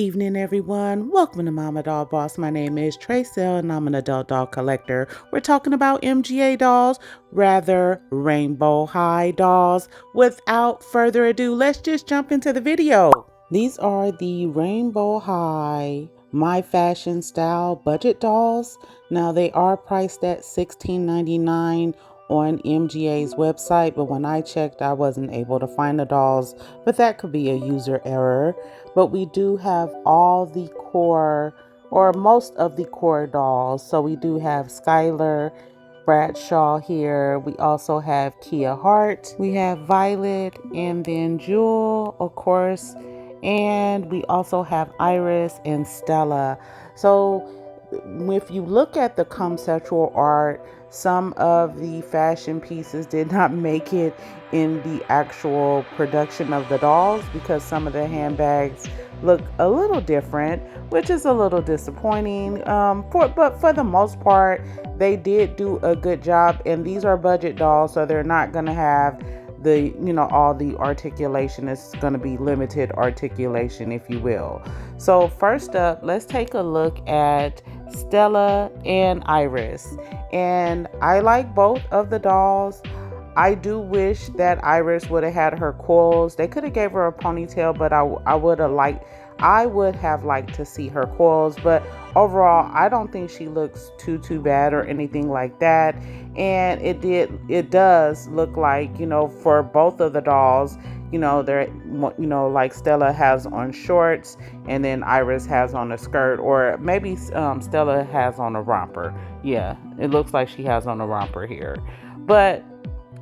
evening, everyone. Welcome to Mama Doll Boss. My name is Tracy, and I'm an adult doll collector. We're talking about MGA dolls, rather rainbow high dolls. Without further ado, let's just jump into the video. These are the rainbow high My Fashion Style budget dolls. Now they are priced at $16.99 on MGA's website, but when I checked, I wasn't able to find the dolls, but that could be a user error. But we do have all the core, or most of the core dolls. So we do have Skyler, Bradshaw here. We also have Kia Hart. We have Violet, and then Jewel, of course. And we also have Iris and Stella. So if you look at the conceptual art, some of the fashion pieces did not make it in the actual production of the dolls because some of the handbags look a little different, which is a little disappointing. But for the most part, they did do a good job, and these are budget dolls, so they're not going to have the all the articulation. Is going to be limited articulation, if you will. So first up, let's take a look at Stella and Iris, and I like both of the dolls. I do wish that Iris would have had her coils. They could have gave her a ponytail, but I would have liked to see her coils. But overall, I don't think she looks too bad or anything like that. And it does look like, for both of the dolls, they're, like Stella has on shorts and then Iris has on a skirt, or maybe Stella has on a romper. Yeah, it looks like she has on a romper here. But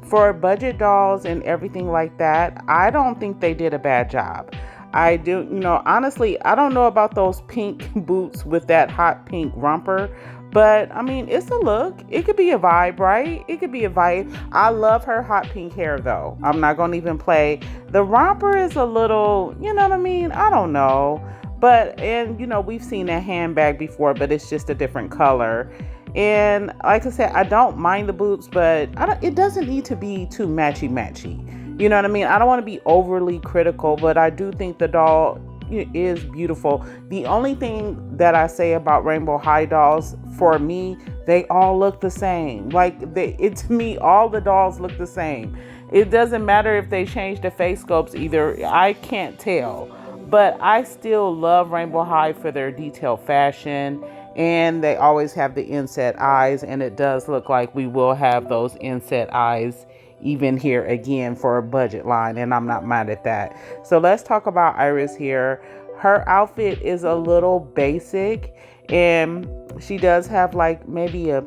for budget dolls and everything like that, I don't think they did a bad job. I do, honestly, I don't know about those pink boots with that hot pink romper, but I mean, it's a look. It could be a vibe, right? It could be a vibe. I love her hot pink hair, though. I'm not going to even play. The romper is a little, you know what I mean? I don't know. But, and, we've seen that handbag before, but it's just a different color. And like I said, I don't mind the boots, but it doesn't need to be too matchy. You know what I mean? I don't want to be overly critical, but I do think the doll is beautiful. The only thing that I say about rainbow high dolls, for me, they all look the same. To me, all the dolls look the same. It doesn't matter if they change the face sculpts either. I can't tell. But I still love rainbow high for their detailed fashion. And they always have the inset eyes. And it does look like we will have those inset eyes even here again for a budget line, and I'm not mad at that. So let's talk about Iris here. Her outfit is a little basic, and she does have like maybe a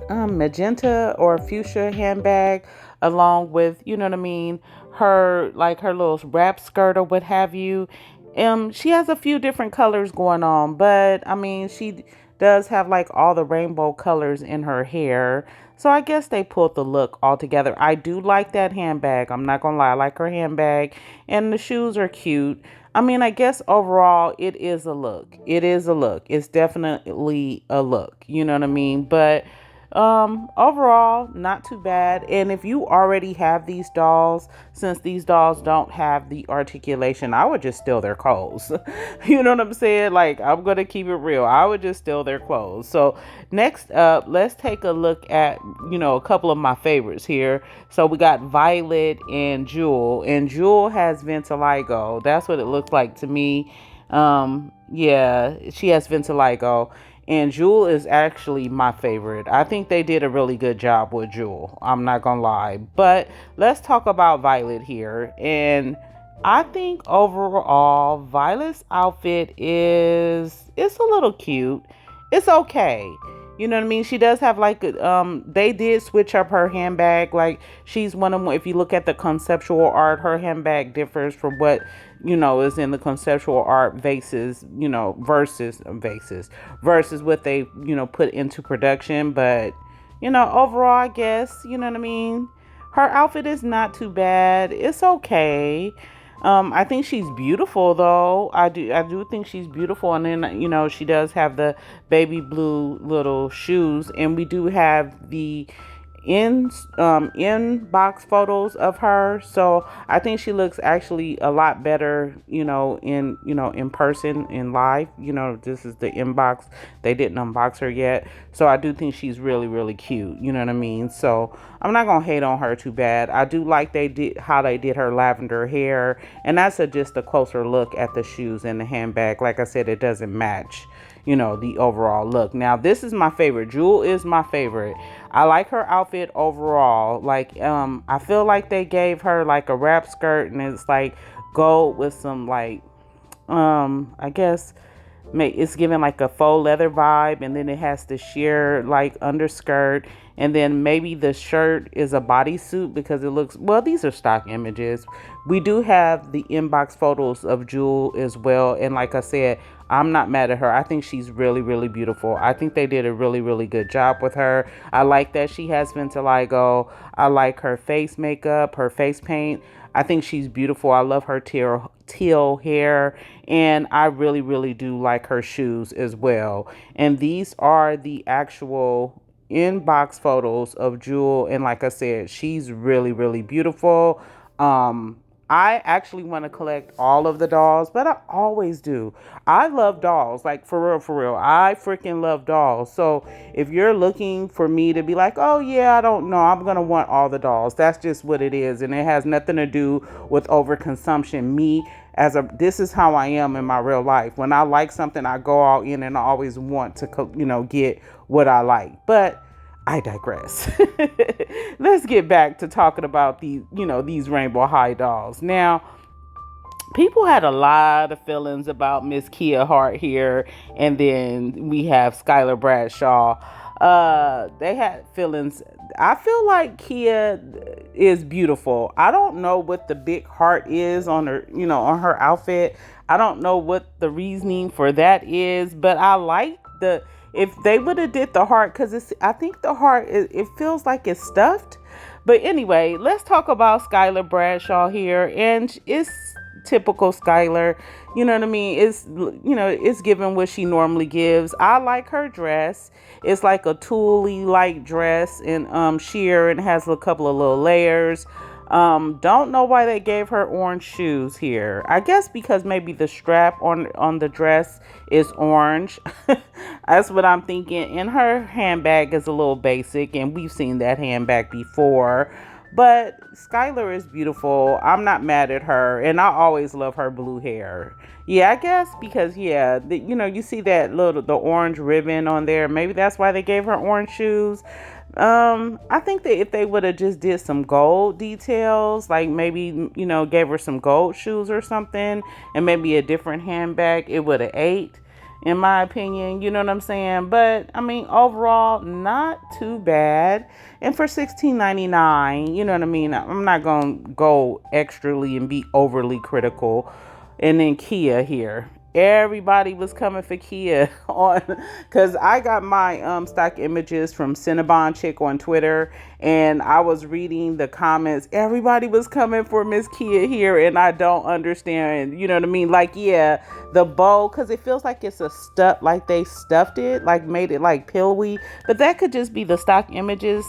magenta or fuchsia handbag along with, her little wrap skirt or what have you. She has a few different colors going on, but I mean, she does have like all the rainbow colors in her hair. So I guess they pulled the look all together. I do like that handbag. I'm not gonna lie, I like her handbag, and the shoes are cute. I mean, I guess overall it is a look. It is a look. It's definitely a look. You know what I mean? But overall, not too bad. And if you already have these dolls, since these dolls don't have the articulation, I would just steal their clothes. You know what I'm saying? Like, I'm gonna keep it real. I would just steal their clothes. So next up, let's take a look at, a couple of my favorites here. So we got Violet and Jewel, and Jewel has vitiligo. That's what it looks like to me. Yeah, she has vitiligo. And Jewel is actually my favorite. I think they did a really good job with Jewel. I'm not gonna lie. But let's talk about Violet here. And I think overall, Violet's outfit it's a little cute. It's okay. You know what I mean? She does have they did switch up her handbag. Like, she's one of them. If you look at the conceptual art, her handbag differs from what, is in the conceptual art versus what they, put into production. But, overall, I guess, you know what I mean? Her outfit is not too bad. It's okay. I think she's beautiful, though. I do think she's beautiful. And then, she does have the baby blue little shoes. And we do have the inbox photos of her, so I think she looks actually a lot better, in person, in live. This is the inbox. They didn't unbox her yet, so I do think she's really, really cute. You know what I mean? So I'm not gonna hate on her too bad. I do like how they did her lavender hair, and that's just a closer look at the shoes and the handbag. Like I said, it doesn't match, the overall look. Now, this is my favorite. Jewel is my favorite. I like her outfit overall. Like, I feel like they gave her like a wrap skirt, and it's like gold with some like, I guess it's giving like a faux leather vibe, and then it has the sheer like underskirt, and then maybe the shirt is a bodysuit because it looks, well, these are stock images. We do have the inbox photos of Jewel as well, and like I said, I'm not mad at her. I think she's really, really beautiful. I think they did a really, really good job with her. I like that she has vitiligo. I like her face makeup, her face paint. I think she's beautiful. I love her teal hair, and I really, really do like her shoes as well. And these are the actual inbox photos of Jewel, and like I said, she's really, really beautiful. I actually want to collect all of the dolls, but I always do. I love dolls, like for real, for real. I freaking love dolls. So if you're looking for me to be like, oh yeah, I don't know, I'm going to want all the dolls. That's just what it is. And it has nothing to do with overconsumption. This is how I am in my real life. When I like something, I go all in, and I always want to, get what I like. But I digress. Let's get back to talking about these Rainbow High dolls. Now, people had a lot of feelings about Miss Kia Hart here, and then we have Skyler Bradshaw. They had feelings. I feel like Kia is beautiful. I don't know what the big heart is on her outfit. I don't know what the reasoning for that is, but I like if they would have did the heart, because I think the heart it feels like it's stuffed. But anyway, let's talk about Skyler Bradshaw here, and it's typical Skyler. You know what I mean? It's giving what she normally gives. I like her dress. It's like a tully light dress in sheer, and has a couple of little layers. Don't know why they gave her orange shoes here. I guess because maybe the strap on the dress is orange. That's what I'm thinking. And her handbag is a little basic, and we've seen that handbag before. But Skyler is beautiful. I'm not mad at her, and I always love her blue hair. Yeah, I guess because you see that the orange ribbon on there. Maybe that's why they gave her orange shoes. I think that if they would have just did some gold details, like maybe, gave her some gold shoes or something, and maybe a different handbag, it would have ate, in my opinion. You know what I'm saying? But I mean, overall, not too bad. And for $16.99, you know what I mean? I'm not going to go extrally and be overly critical. And then Kia here. Everybody was coming for Kia because I got my stock images from Cinnabon Chick on Twitter, and I was reading the comments. Everybody was coming for Miss Kia here, and I don't understand. You know what I mean? Like, yeah, the bow, because it feels like it's like they stuffed it, like made it like pillowy, but that could just be the stock images.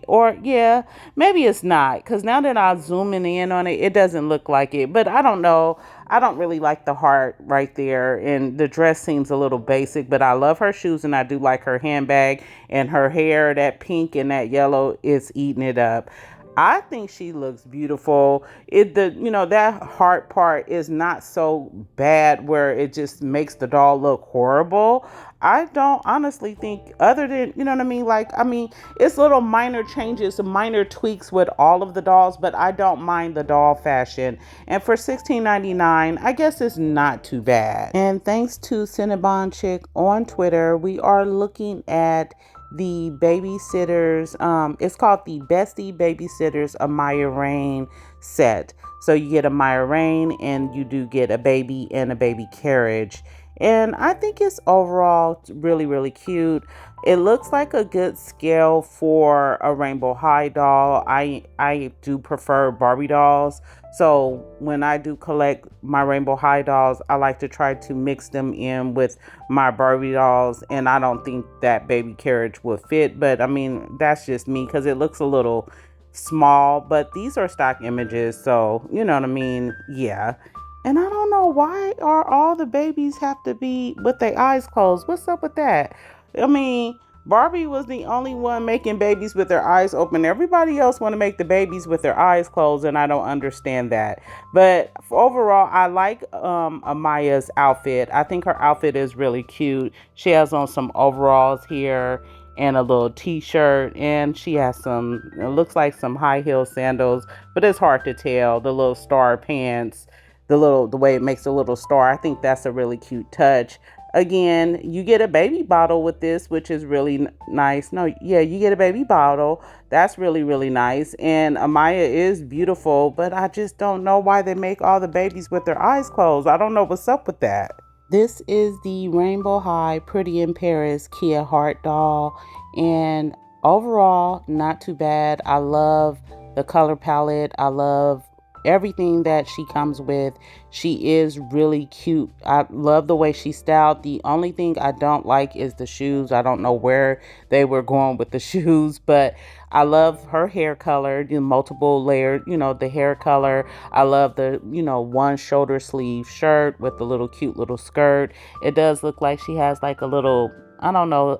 Or yeah, maybe it's not, because now that I'm zooming in on it, it doesn't look like it. But I don't know. I don't really like the heart right there, and the dress seems a little basic, but I love her shoes, and I do like her handbag, and her hair, that pink and that yellow is eating it up. I think she looks beautiful. That heart part is not so bad where it just makes the doll look horrible. I don't honestly think, other than, you know what I mean? Like, I mean, it's little minor changes, minor tweaks with all of the dolls, but I don't mind the doll fashion. And for $16.99, I guess it's not too bad. And thanks to Cinnabon Chick on Twitter, we are looking at the babysitters. It's called the Bestie Babysitters Amaya Rain set. So you get a Amaya Rain, and you do get a baby and a baby carriage. And I think it's overall really, really cute. It looks like a good scale for a Rainbow High doll. I do prefer Barbie dolls So when I do collect my Rainbow High dolls, I like to try to mix them in with my Barbie dolls. And I don't think that baby carriage would fit, but I mean, that's just me because it looks a little small. But these are stock images, so you know what I mean? Yeah. And I don't know, why are all the babies have to be with their eyes closed? What's up with that? I mean, Barbie was the only one making babies with their eyes open. Everybody else want to make the babies with their eyes closed, and I don't understand that. But overall, I like Amaya's outfit. I think her outfit is really cute. She has on some overalls here and a little t-shirt, and she has some, it looks like some high heel sandals, but it's hard to tell. The little star pants, the way it makes a little star. I think that's a really cute touch. Again, you get a baby bottle with this, which is really nice. No, yeah, you get a baby bottle. That's really, really nice. And Amaya is beautiful, but I just don't know why they make all the babies with their eyes closed. I don't know what's up with that. This is the Rainbow High Pretty in Paris Kia Hart doll, and overall, not too bad. I love the color palette. I love everything that she comes with. She is really cute. I love the way she's styled. The only thing I don't like is the shoes. I don't know where they were going with the shoes, but I love her hair color, the multiple layered, the hair color. I love the, one shoulder sleeve shirt with the little cute little skirt. It does look like she has like a little, I don't know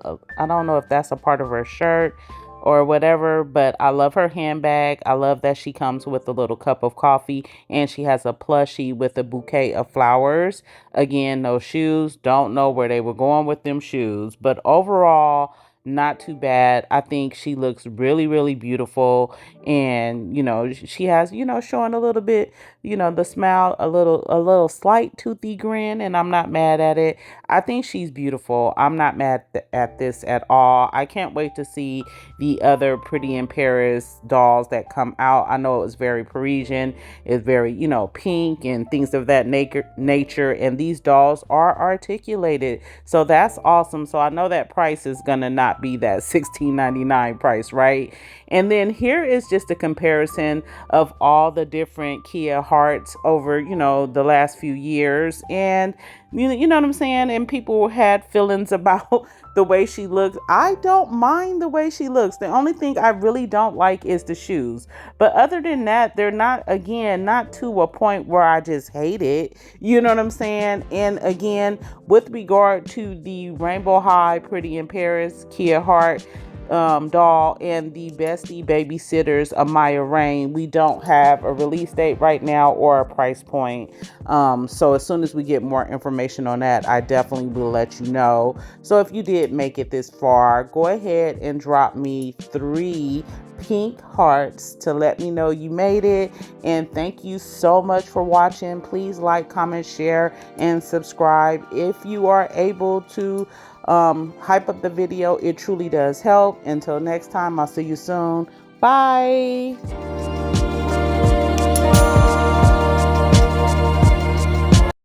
if that's a part of her shirt or whatever, but I love her handbag. I love that she comes with a little cup of coffee, and she has a plushie with a bouquet of flowers. Again, no shoes. Don't know where they were going with them shoes, but overall, not too bad. I think she looks really, really beautiful. And, she has, showing a little bit, the smile, a little slight toothy grin, and I'm not mad at it. I think she's beautiful. I'm not mad at this at all. I can't wait to see the other Pretty in Paris dolls that come out. I know it was very Parisian. It's very, pink and things of that nature. And these dolls are articulated. So that's awesome. So I know that price is going to not be that $16.99 price, right? And then here is just a comparison of all the different Kia Harts over, the last few years. And you know what I'm saying? And people had feelings about the way she looks. I don't mind the way she looks. The only thing I really don't like is the shoes. But other than that, they're not, again, not to a point where I just hate it. You know what I'm saying? And again, with regard to the Rainbow High Pretty in Paris Kia Hart doll and the Bestie Babysitters Amaya Rain, we don't have a release date right now or a price point. So as soon as we get more information on that, I definitely will let you know. So if you did make it this far, go ahead and drop me 3 pink hearts to let me know you made it. And thank you so much for watching. Please like, comment, share, and subscribe if you are able to hype up the video. It truly does help. Until next time, I'll see you soon. Bye.